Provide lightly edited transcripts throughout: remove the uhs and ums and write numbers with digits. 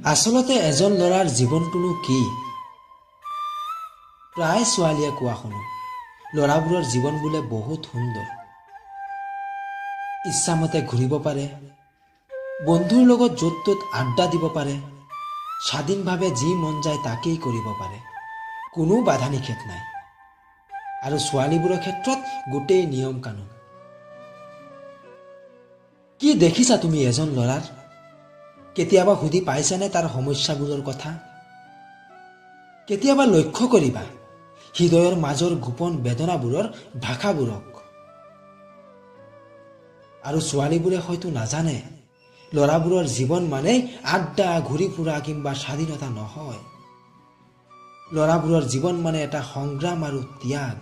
আচলতে এজন ল'ৰাৰ জীৱনটোনো কি? প্ৰায় ছোৱালীয়ে কোৱা শুনো, ল'ৰাবোৰৰ জীৱন বোলে বহুত সুন্দৰ। ইচ্ছামতে ঘূৰিব পাৰে, বন্ধুৰ লগত য'ত ত'ত আড্ডা দিব পাৰে, স্বাধীনভাৱে যি মন যায় তাকেই কৰিব পাৰে, কোনো বাধা নিষেধ নাই। আৰু ছোৱালীবোৰৰ ক্ষেত্ৰত গোটেই নিয়ম কানুন। কি দেখিছা তুমি এজন ল'ৰাৰ? কেতিয়াবা সুধি পাইছানে তাৰ সমস্যাবোৰৰ কথা? কেতিয়াবা লক্ষ্য কৰিবা হৃদয়ৰ মাজৰ গোপন বেদনাবোৰৰ ভাষাবোৰক। আৰু ছোৱালীবোৰে হয়তো নাজানে, ল'ৰাবোৰৰ জীৱন মানে আড্ডা, ঘূৰি ফুৰা কিংবা স্বাধীনতা নহয়। ল'ৰাবোৰৰ জীৱন মানে এটা সংগ্ৰাম আৰু ত্যাগ।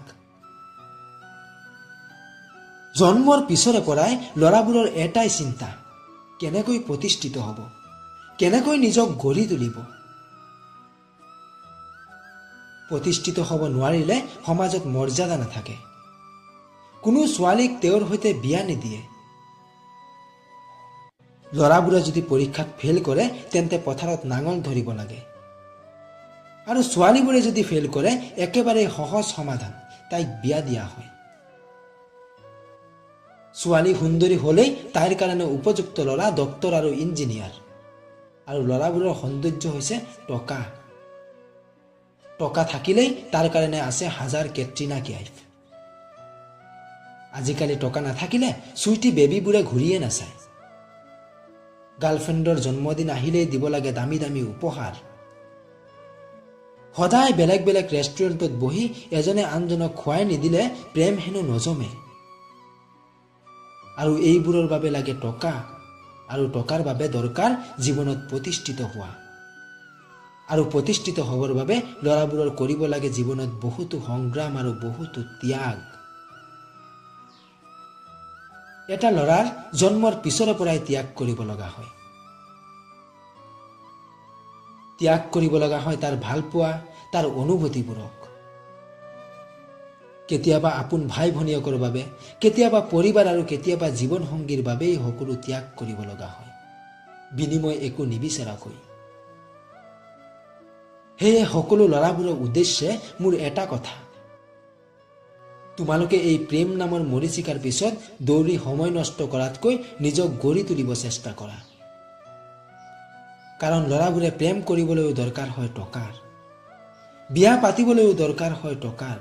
জন্মৰ পিছৰে পৰাই ল'ৰাবোৰৰ এটাই চিন্তা, কেনেকৈ প্ৰতিষ্ঠিত হ'ব, কেনেকৈ নিজক গঢ়ি তুলিব। প্ৰতিষ্ঠিত হ'ব নোৱাৰিলে সমাজত মৰ্যাদা নাথাকে, কোনো ছোৱালীক তেওঁৰ সৈতে বিয়া নিদিয়ে। ল'ৰাবোৰে যদি পৰীক্ষাত ফেইল কৰে তেন্তে পথাৰত নাঙল ধৰিব লাগে। আৰু ছোৱালীবোৰে যদি ফেইল কৰে একেবাৰে সহজ সমাধান, তাইক বিয়া দিয়া হয়। ছোৱালী সুন্দৰী হ'লেই তাইৰ কাৰণে উপযুক্ত ল'ৰা ডক্তৰ আৰু ইঞ্জিনিয়াৰ। আৰু ল'ৰাবোৰৰ সৌন্দৰ্য হৈছে টকা। টকা থাকিলেই তাৰ কাৰণে আছে হাজাৰ কেটৰিনা কাইফ। আজিকালি টকা নাথাকিলে চুইটি বেবীবোৰে ঘূৰিয়ে নাচায়। গাৰ্লফ্ৰেণ্ডৰ জন্মদিন আহিলেই দিব লাগে দামী দামী উপহাৰ। সদায় বেলেগ বেলেগ ৰেষ্টুৰেণ্টত বহি এজনে আনজনক খুৱাই নিদিলে প্ৰেম হেনো নজমে। আৰু এইবোৰৰ বাবে লাগে টকা, আৰু টকাৰ বাবে দৰকাৰ জীৱনত প্ৰতিষ্ঠিত হোৱা। আৰু প্ৰতিষ্ঠিত হ'বৰ বাবে ল'ৰাবোৰৰ কৰিব লাগে জীৱনত বহুতো সংগ্ৰাম আৰু বহুতো ত্যাগ। এটা ল'ৰাৰ জন্মৰ পিছৰে পৰাই ত্যাগ কৰিব লগা হয়। ত্যাগ কৰিব লগা হয় তাৰ ভালপোৱা, তাৰ অনুভূতিবোৰক। কেতিয়াবা আপোন ভাই ভনীয়েকৰ বাবে, কেতিয়াবা পৰিবাৰ আৰু কেতিয়াবা জীৱন সংগীৰ বাবেই সকলো ত্যাগ কৰিব লগা হয়, বিনিময় একো নিবিচাৰাকৈ। সেয়ে সকলো ল'ৰাবোৰৰ উদ্দেশ্যে মোৰ এটা কথা, তোমালোকে এই প্ৰেম নামৰ মৰীচিকাৰ পিছত দৌৰি সময় নষ্ট কৰাতকৈ নিজক গঢ়ি তুলিব চেষ্টা কৰা। কাৰণ ল'ৰাবোৰে প্ৰেম কৰিবলৈও দৰকাৰ হয় টকাৰ, বিয়া পাতিবলৈও দৰকাৰ হয় টকাৰ।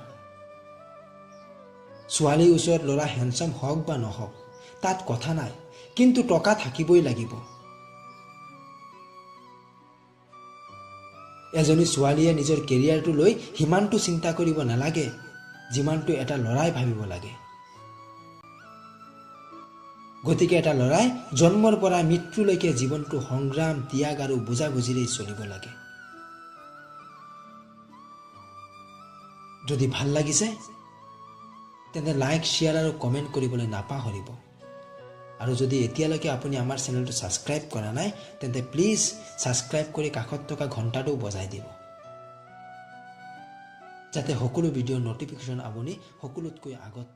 ছোৱালীৰ ওচৰত ল'ৰা হেণ্ডচাম হওক বা নহওক তাত কথা নাই, কিন্তু টকা থাকিবই লাগিব। এজনী ছোৱালীয়ে নিজৰ কেৰিয়াৰটো লৈ সিমানটো চিন্তা কৰিব নালাগে যিমানটো এটা ল'ৰাই ভাবিব লাগে। গতিকে এটা ল'ৰাই জন্মৰ পৰা মৃত্যুলৈকে জীৱনটো সংগ্ৰাম, ত্যাগ আৰু বুজাবুজিৰেই চলিব লাগে। যদি ভাল লাগিছে তেন্তে লাইক, শ্বেয়াৰ আৰু কমেণ্ট কৰিবলৈ নাপাহৰিব। আৰু যদি এতিয়ালৈকে আপুনি আমাৰ চেনেলটো ছাবস্ক্ৰাইব কৰা নাই তেন্তে প্লিজ ছাবস্ক্ৰাইব কৰি কাষত থকা ঘণ্টাটো বজাই দিব, যাতে সকলো ভিডিঅ'ৰ নটিফিকেশ্যন আপুনি সকলোতকৈ আগত